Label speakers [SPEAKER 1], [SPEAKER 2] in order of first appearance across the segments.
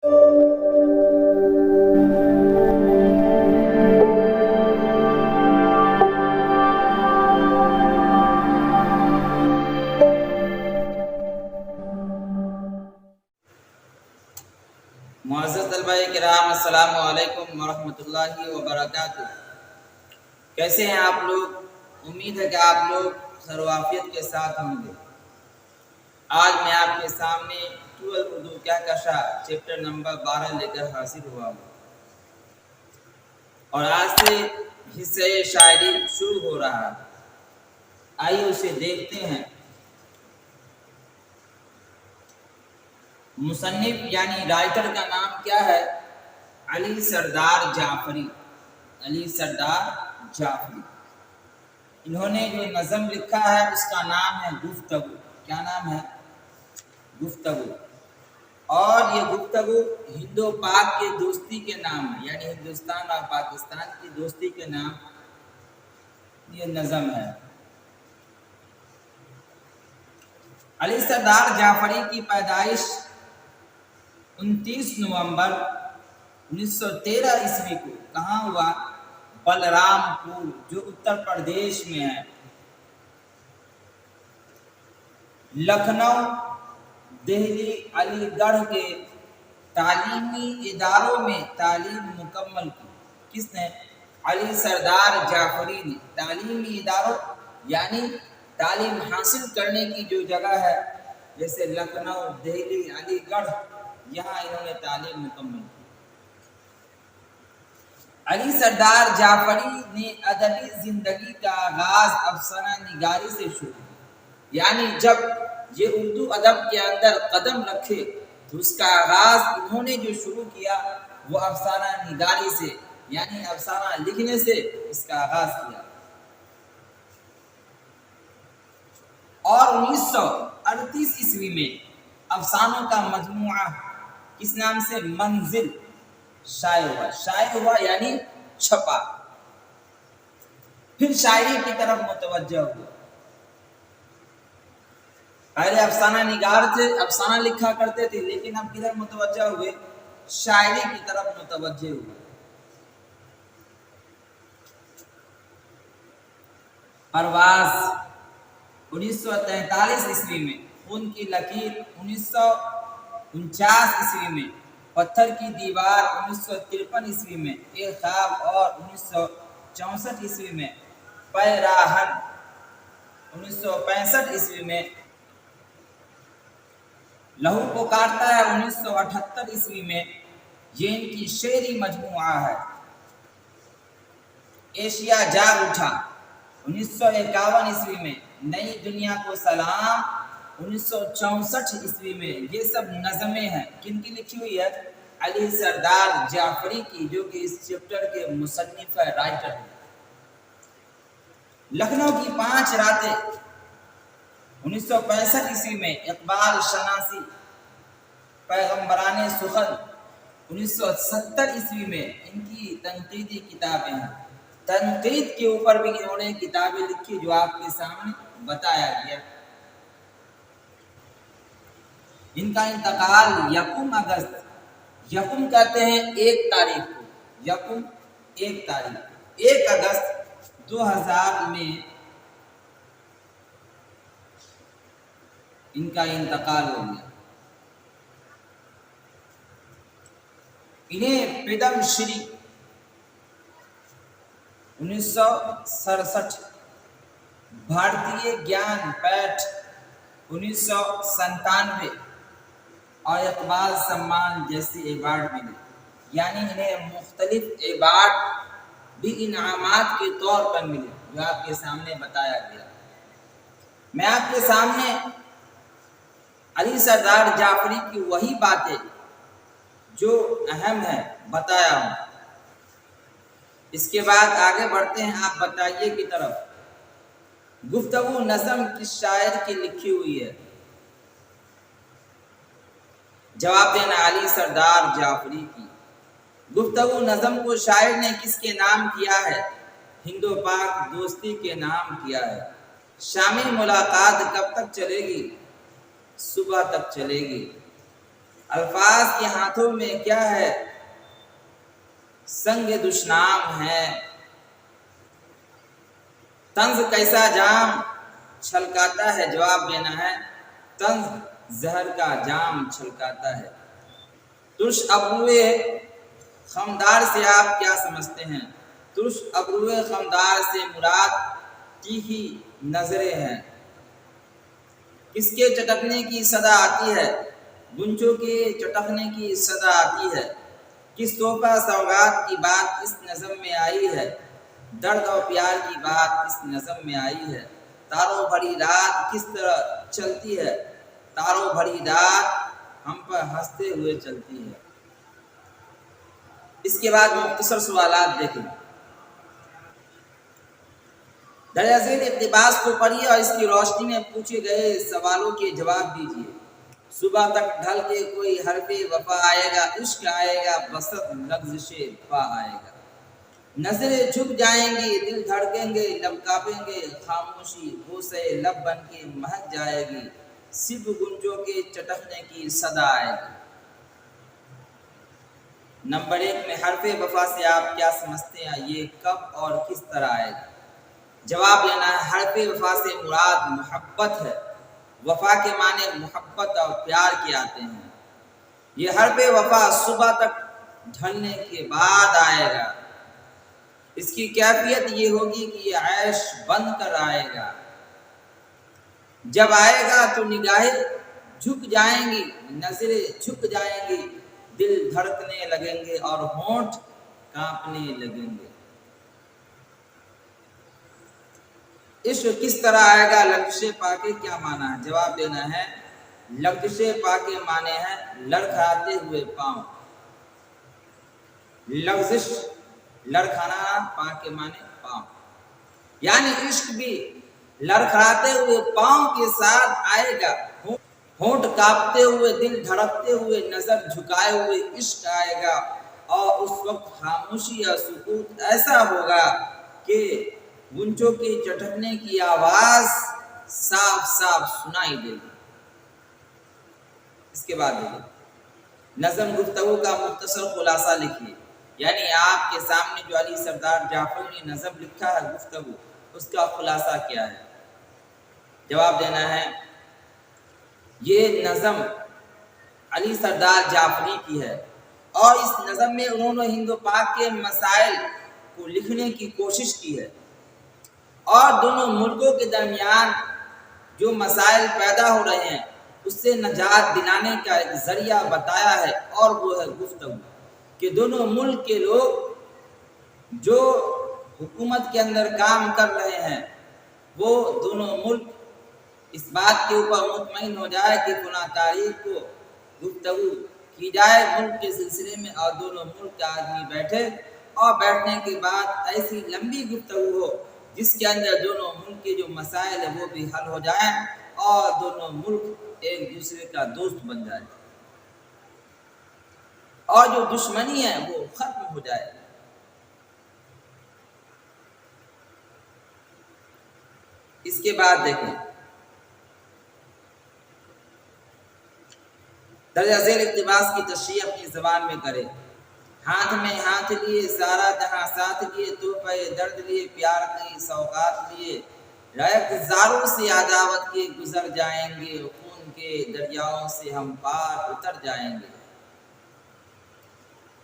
[SPEAKER 1] معزز طلبہ کرام، السلام علیکم ورحمۃ اللہ وبرکاتہ۔ کیسے ہیں آپ لوگ؟ امید ہے کہ آپ لوگ سروافیت کے ساتھ ہوں گے۔ آج میں آپ کے سامنے 12 اردو کہکشاں چیپٹر نمبر 12 لے کر حاضر ہوا ہوں، اور آج سے حصہ شاعری شروع ہو رہا ہے۔ آئیے اسے دیکھتے ہیں۔ مصنف یعنی رائٹر کا نام کیا ہے؟ علی سردار جعفری۔ علی سردار جعفری۔ انہوں نے جو نظم لکھا ہے اس کا نام ہے گفتگو۔ کیا نام ہے؟ گفتگو۔ اور یہ گفتگو ہند و پاک کے دوستی کے نام ہے، یعنی ہندوستان اور پاکستان کی دوستی کے نام یہ نظم ہے۔ علی سردار جعفری کی پیدائش 29 نومبر 1913 عیسوی کو کہاں ہوا؟ بلرام پور، جو اتر پردیش میں ہے۔ لکھنؤ، دہلی، علی گڑھ کے تعلیمی اداروں میں تعلیم مکمل کی۔ کس نے؟ علی سردار جعفری نے۔ تعلیمی اداروں یعنی تعلیم حاصل کرنے کی جو جگہ ہے، جیسے لکھنؤ، دہلی، علی گڑھ، یہاں انہوں نے تعلیم مکمل کی۔ علی سردار جعفری نے ادبی زندگی کا آغاز افسانہ نگاری سے شروع کیا، یعنی جب یہ اردو ادب کے اندر قدم رکھے تو اس کا آغاز انہوں نے جو شروع کیا وہ افسانہ نگاری سے، یعنی افسانہ لکھنے سے اس کا آغاز کیا۔ اور 1938 عیسوی میں افسانوں کا مجموعہ کس نام سے؟ منزل شائع ہوا۔ شائع ہوا یعنی چھپا۔ پھر شاعری کی طرف متوجہ ہوا۔ پہلے افسانہ نگار تھے، افسانہ لکھا کرتے تھے، لیکن اب کدھر متوجہ ہوئے؟ شاعری کی طرف متوجہ ہوئے۔ پرواز 1943 عیسوی میں، خون کی لکیر 1949 عیسوی میں، پتھر کی دیوار 1953 عیسوی میں، ایک خواب اور 1964 عیسوی میں، پیراہن 1965 عیسوی میں، لہو پکارتا ہے 1978 عیسوی میں، یہ ان کی شعری مجموعہ ہے۔ ایشیا جاگ اٹھا 1951 عیسوی میں، نئی دنیا کو سلام 1964 عیسوی میں، یہ سب نظمیں ہیں۔ کن کی لکھی ہوئی ہے؟ علی سردار جعفری کی، جو کہ اس چیپٹر کے مصنف ہے، رائٹر ہے۔ لکھنؤ کی 5 راتیں 1965 عیسوی میں، اقبال شناسی پیغمبران سخن 1970 عیسوی میں، ان کی تنقیدی کتابیں ہیں۔ تنقید کے اوپر بھی انہوں نے کتابیں لکھی جو آپ کے سامنے بتایا گیا۔ ان کا انتقال 1 اگست، یکم کہتے ہیں 1 تاریخ کو، یکم 1 تاریخ، 1 اگست 2000 میں ان کا انتقال ہو گیا۔ انہیں پدم شری 1967، بھارتیہ گیان پیٹھ 1997 اور اقبال سمان جیسے ایوارڈ ملے، یعنی انہیں مختلف ایوارڈ بھی انعامات کے طور پر ملے، جو آپ کے سامنے بتایا گیا۔ میں آپ کے سامنے علی سردار جعفری کی وہی باتیں جو اہم ہے بتایا ہوں۔ اس کے بعد آگے بڑھتے ہیں آپ بتائیے کی طرف۔ گفتگو نظم کس شاعر کی لکھی ہوئی ہے؟ جواب دینا، علی سردار جعفری کی۔ گفتگو نظم کو شاعر نے کس کے نام کیا ہے؟ ہند و پاک دوستی کے نام کیا ہے۔ شامی ملاقات کب تک چلے گی؟ صبح تک چلے گی۔ الفاظ کے ہاتھوں میں کیا ہے؟ سنگ دشنام ہے۔ طنز کیسا جام چھلکاتا ہے؟ جواب دینا ہے طنز زہر کا جام چھلکاتا ہے۔ ترش ابروئے خمدار سے آپ کیا سمجھتے ہیں؟ ترش ابروئے خمدار سے مراد تیکھی نظریں ہیں۔ کس کے چٹکنے کی صدا آتی ہے؟ گنچوں کے چٹکنے کی صدا آتی ہے۔ کس تحفہ سوغات کی بات اس نظم میں آئی ہے؟ درد اور پیار کی بات اس نظم میں آئی ہے۔ تاروں بھری رات کس طرح چلتی ہے؟ تاروں بھری رات ہم پر ہنستے ہوئے چلتی ہے۔ اس کے بعد مختصر سوالات دیکھیں۔ دریا ذیل اقتباس کو پڑھیے اور اس کی روشنی میں پوچھے گئے سوالوں کے جواب دیجیے۔ صبح تک ڈھل کے کوئی حرف وفا آئے گا، عشق آئے گا، بسط لغزش پا آئے گا۔ نظریں جھک جائیں گی، دل دھڑکیں گے، لب کانپیں گے، خاموشی بوسے لب بن کے مہک جائے گی، صرف گنجوں کے چٹکنے کی صدا آئے گی۔ نمبر 1 میں حرف وفا سے آپ کیا سمجھتے ہیں؟ یہ کب اور کس طرح آئے گا؟ جواب دینا ہے حرف وفا سے مراد محبت ہے۔ وفا کے معنی محبت اور پیار کے آتے ہیں۔ یہ حرف وفا صبح تک ڈھلنے کے بعد آئے گا۔ اس کی کیفیت یہ ہوگی کہ یہ عیش بند کر آئے گا۔ جب آئے گا تو نگاہیں جھک جائیں گی، نظریں جھک جائیں گی، دل دھڑکنے لگیں گے اور ہونٹ کانپنے لگیں گے۔ عشق کس طرح آئے گا؟ لغزش پا کے کیا معنی ہے؟ جواب دینا ہے لغزش پا کے معنی ہے لڑکھڑاتے ہوئے پاؤں۔ لغزش لڑکھڑانا، پا کے معنی پاؤں، یعنی عشق بھی لڑکھڑاتے ہوئے پاؤں کے ساتھ آئے گا۔ ہونٹ کانپتے ہوئے، دل دھڑکتے ہوئے، نظر جھکائے ہوئے عشق آئے گا، اور اس وقت خاموشی یا سکوت ایسا ہوگا کہ گنچوں کے چٹکنے کی آواز صاف صاف سنائی دے گی۔ اس کے بعد نظم گفتگو کا مختصر خلاصہ لکھیے، یعنی آپ کے سامنے جو علی سردار جعفری نے نظم لکھا ہے گفتگو، اس کا خلاصہ کیا ہے؟ جواب دینا ہے یہ نظم علی سردار جعفری کی ہے، اور اس نظم میں انہوں نے ہند و پاک کے مسائل کو لکھنے کی کوشش کی ہے، اور دونوں ملکوں کے درمیان جو مسائل پیدا ہو رہے ہیں اس سے نجات دلانے کا ایک ذریعہ بتایا ہے، اور وہ ہے گفتگو۔ کہ دونوں ملک کے لوگ جو حکومت کے اندر کام کر رہے ہیں، وہ دونوں ملک اس بات کے اوپر مطمئن ہو جائے کہ فلاں تاریخ کو گفتگو کی جائے ملک کے سلسلے میں، اور دونوں ملک کے آدمی بیٹھے، اور بیٹھنے کے بعد ایسی لمبی گفتگو ہو جس کے اندر دونوں ملک کے جو مسائل ہیں وہ بھی حل ہو جائیں، اور دونوں ملک ایک دوسرے کا دوست بن جائے، اور جو دشمنی ہے وہ ختم ہو جائے۔ اس کے بعد دیکھیں درجہ ذیل اقتباس کی تشریح اپنی زبان میں کرے۔ ہاتھ میں ہاتھ لیے سارا جہاں ساتھ لیے، تحفہ درد لیے پیار کی سوغات لیے، رائق زاروں سے عداوت کے گزر جائیں گے، خون کے دریاؤں سے ہم پار اتر جائیں گے۔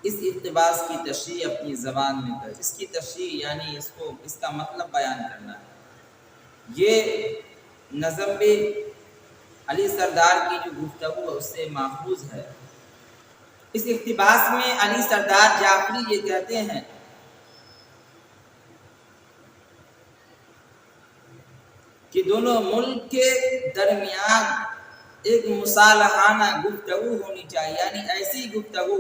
[SPEAKER 1] اس اقتباس کی تشریح اپنی زبان میں کرے۔ اس کی تشریح یعنی اس کا مطلب بیان کرنا ہے۔ یہ نظم بھی علی سردار کی جو گفتگو ہے اس سے ماخوذ ہے۔ اس اقتباس میں علی سردار جعفری یہ کہتے ہیں کہ دونوں ملک کے درمیان ایک مصالحانہ گفتگو ہونی چاہیے، یعنی ایسی گفتگو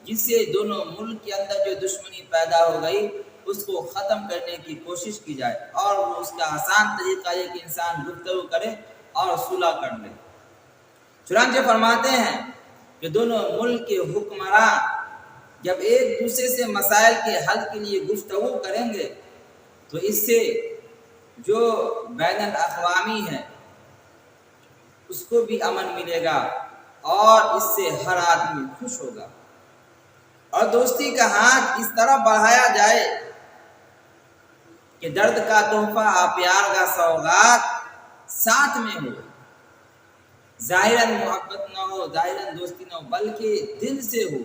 [SPEAKER 1] جس سے دونوں ملک کے اندر جو دشمنی پیدا ہو گئی اس کو ختم کرنے کی کوشش کی جائے، اور وہ اس کا آسان طریقہ یہ کہ انسان گفتگو کرے اور صلح کر لے۔ چنانچہ فرماتے ہیں کہ دونوں ملک کے حکمراں جب ایک دوسرے سے مسائل کے حل کے لیے گفتگو کریں گے تو اس سے جو بین الاقوامی ہے اس کو بھی امن ملے گا، اور اس سے ہر آدمی خوش ہوگا۔ اور دوستی کا ہاتھ اس طرح بڑھایا جائے کہ درد کا تحفہ اور پیار کا سوغات ساتھ میں ہو، ظاہراً محبت نہ ہو، ظاہراً دوستی نہ ہو، بلکہ دل سے ہو،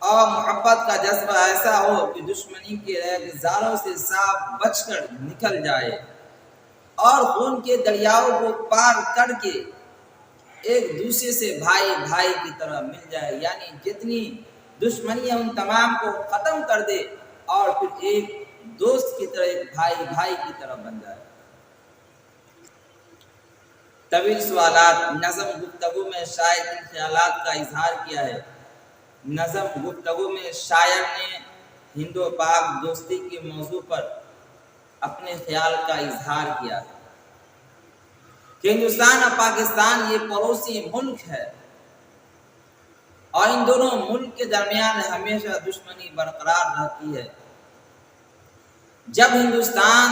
[SPEAKER 1] اور محبت کا جذبہ ایسا ہو کہ دشمنی کے ریگزاروں سے صاف بچ کر نکل جائے اور خون کے دریاؤں کو پار کر کے ایک دوسرے سے بھائی بھائی کی طرح مل جائے، یعنی جتنی دشمنیاں ان تمام کو ختم کر دے اور پھر ایک دوست کی طرح، ایک بھائی بھائی کی طرح بن جائے۔ طویل سوالات۔ نظم گفتگو میں شاعر ان خیالات کا اظہار کیا ہے۔ نظم گفتگو میں شاعر نے ہند و پاک دوستی کے موضوع پر اپنے خیال کا اظہار کیا ہے کہ ہندوستان اور پاکستان یہ پڑوسی ملک ہے اور ان دونوں ملک کے درمیان ہمیشہ دشمنی برقرار رہتی ہے۔ جب ہندوستان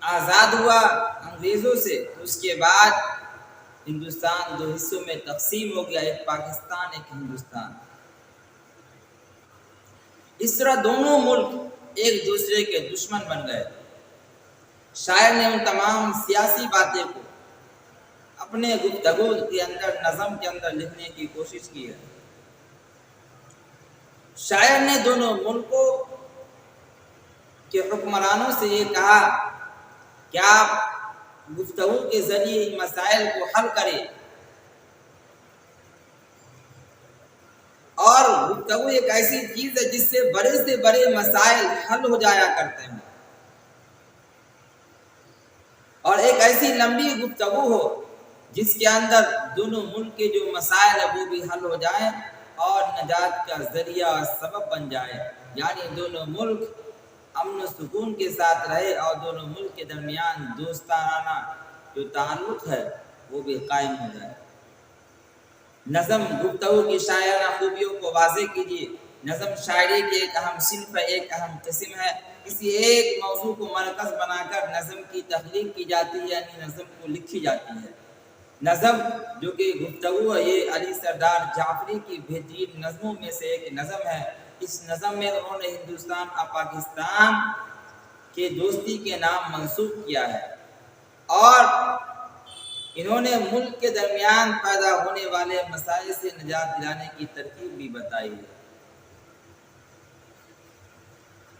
[SPEAKER 1] آزاد ہوا انگریزوں سے تو اس کے بعد ہندوستان دو حصوں میں تقسیم ہو گیا، ایک پاکستان ایک ہندوستان۔ اس طرح دونوں ملک ایک دوسرے کے دشمن بن گئے۔ شاعر نے ان تمام سیاسی باتیں کو اپنے گفتگو کے اندر، نظم کے اندر لکھنے کی کوشش کی ہے۔ شاعر نے دونوں ملکوں کے حکمرانوں سے یہ کہا کہ آپ گفتگو کے ذریعے ان مسائل کو حل کریں، اور گفتگو ایک ایسی چیز ہے جس سے بڑے مسائل حل ہو جایا کرتے ہیں، اور ایک ایسی لمبی گفتگو ہو جس کے اندر دونوں ملک کے جو مسائل ہیں وہ بھی حل ہو جائیں اور نجات کا ذریعہ اور سبب بن جائے، یعنی دونوں ملک امن و سکون کے ساتھ رہے اور دونوں ملک کے درمیان دوستانہ جو تعلق ہے وہ بھی قائم ہو جائے۔ نظم گفتگو کی شاعرانہ خوبیوں کو واضح کیجیے۔ نظم شاعری کی ایک اہم صنف ہے، ایک اہم قسم ہے۔ کسی ایک موضوع کو مرکز بنا کر نظم کی تخلیق کی جاتی ہے، یعنی نظم کو لکھی جاتی ہے۔ نظم جو کہ گفتگو ہے، یہ علی سردار جعفری کی بہترین نظموں میں سے ایک نظم ہے۔ اس نظم میں انہوں نے ہندوستان اور پاکستان کے دوستی کے نام منسوب کیا ہے، اور انہوں نے ملک کے درمیان پیدا ہونے والے مسائل سے نجات دلانے کی ترکیب بھی بتائی ہے۔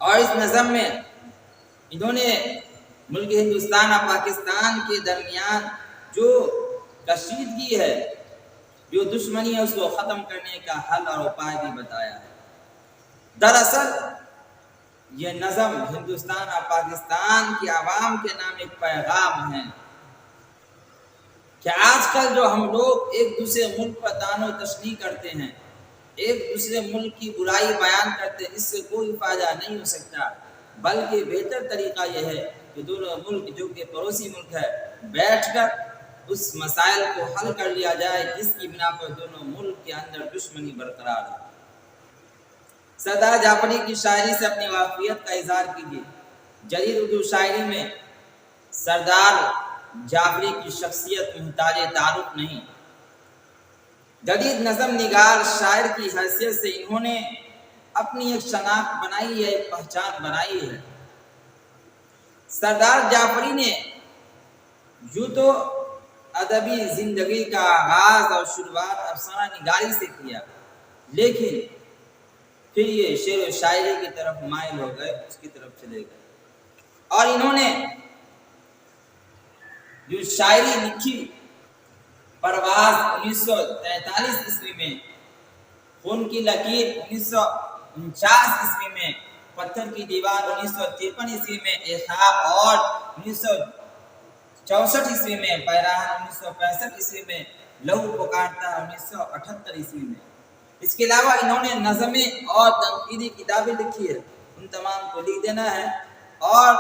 [SPEAKER 1] اور اس نظم میں انہوں نے ملک ہندوستان اور پاکستان کے درمیان جو کشیدگی ہے، جو دشمنی ہے، اس کو ختم کرنے کا حل اور اپائے بھی بتایا ہے۔ دراصل یہ نظم ہندوستان اور پاکستان کے عوام کے نام ایک پیغام ہے کہ آج کل جو ہم لوگ ایک دوسرے ملک پر طعن و تشنیع کرتے ہیں، ایک دوسرے ملک کی برائی بیان کرتے ہیں، اس سے کوئی فائدہ نہیں ہو سکتا، بلکہ بہتر طریقہ یہ ہے کہ دونوں ملک جو کہ پڑوسی ملک ہے بیٹھ کر اس مسائل کو حل کر لیا جائے جس کی بنا پر دونوں ملک کے اندر دشمنی برقرار ہے۔ سردار جعفری کی شاعری سے اپنی واقفیت کا اظہار کیجیے۔ جدید اردو شاعری میں سردار جعفری کی شخصیت محتاج تعارف نہیں۔ جدید نظم نگار شاعر کی حیثیت سے انہوں نے اپنی ایک شناخت بنائی ہے، ایک پہچان بنائی ہے۔ سردار جعفری نے یوں تو ادبی زندگی کا آغاز اور شروعات افسانہ نگاری سے کیا، لیکن پھر یہ شعر و شاعری کی طرف مائل ہو گئے، اس کی طرف چلے گئے، اور انہوں نے جو شاعری لکھی پرواز 1943 عیسوی میں، خون کی لکیر 1949 عیسوی میں، پتھر کی دیوار 1953 عیسوی میں، احاب اور 1964 عیسوی میں، پیراہن 1965 عیسوی میں، لہو پکارتا 1978 عیسوی میں۔ اس کے علاوہ انہوں نے نظمیں اور تنقیدی کتابیں لکھی ہے، ان تمام کو لکھ دینا ہے۔ اور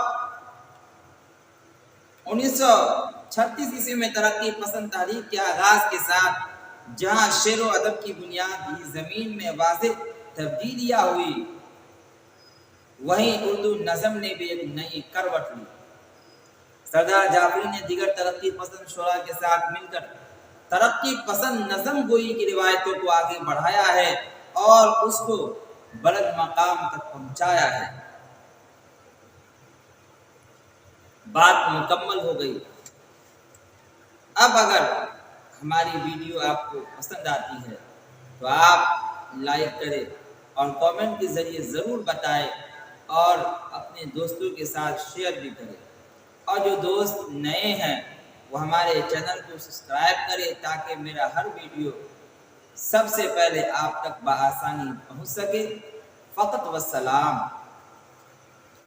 [SPEAKER 1] 1936 عیسوی میں ترقی پسند تحریک کے آغاز کے ساتھ جہاں شعر و ادب کی بنیاد زمین میں واضح تبدیلیاں ہوئی، وہیں اردو نظم نے بھی ایک نئی کروٹ لی۔ سردار جعفری نے دیگر ترقی پسند شعراء کے ساتھ مل کر ترقی پسند نظم گوئی کی روایتوں کو آگے بڑھایا ہے اور اس کو بلند مقام تک پہنچایا ہے۔ بات مکمل ہو گئی۔ اب اگر ہماری ویڈیو آپ کو پسند آتی ہے تو آپ لائک کریں اور کامنٹ کے ذریعے ضرور بتائیں اور اپنے دوستوں کے ساتھ شیئر بھی کریں، اور جو دوست نئے ہیں وہ ہمارے چینل کو سبسکرائب کریں تاکہ میرا ہر ویڈیو سب سے پہلے آپ تک بآسانی پہنچ سکے۔ فقط والسلام۔